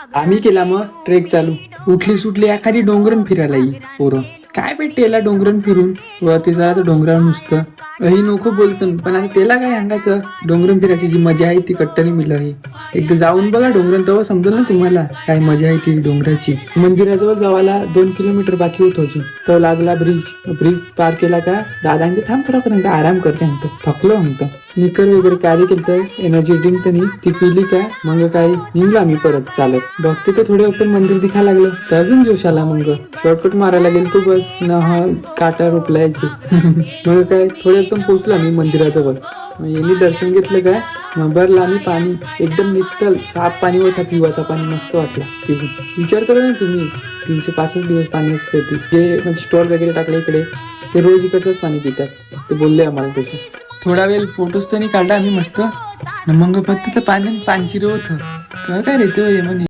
आम्ही केला मग ट्रेक चालू. उठली सुटली एखादी डोंगरन फिरायला येई पोरं. काय भेटते याला डोंगरन फिरून, वरती जरा तर डोंगरावर नुसतं ही नको बोलतं, पण आता त्याला काय सांगायचं. डोंगरन फिरायची जी मजा आहे ती कट्टाने मिळलं आहे. एकदा जाऊन बघा डोंगरन, तेव्हा समजेल ना तुम्हाला काय मजा आहे ती डोंगराची. मंदिराजवळ जावायला 2 किलोमीटर बाकी होत अजून. तो लागला ब्रिज पार केला का दादा म्हणते थांब थोडापर्यंत आराम करते म्हणतो, थकलो म्हणतो. स्निकर वगैरे कॅरी केलं, एनर्जी ड्रिंक त्यांनी ती पिली का मग काय निघलो आम्ही परत चालत. बघते तर थोडे वक्त मंदिर दिखायला लागलं तर अजून जोश आला. मग शॉर्टकट मारायला गेलो तो बस न काटा रोपलायची. मग काय थोडे एकदम पोहोचलो आम्ही मंदिराजवळ. यांनी दर्शन घेतलं काय मग भरलं आम्ही पाणी एकदम नित्तल साफ पाणी होता, पिवाचा पाणी मस्त वाटला पिऊन. विचार करा ना तुम्ही, 365 दिवस पाणी असते जे म्हणजे स्टॉल वगैरे टाकले इकडे ते रोज इकडचंच पाणी पितात. ते बोलले आम्हाला तसं. थोडा वेळ फोटोज त्यांनी काढला आम्ही मस्त. मग फक्त पाण्यात पानशिरं होतं काय रे ते म्हणे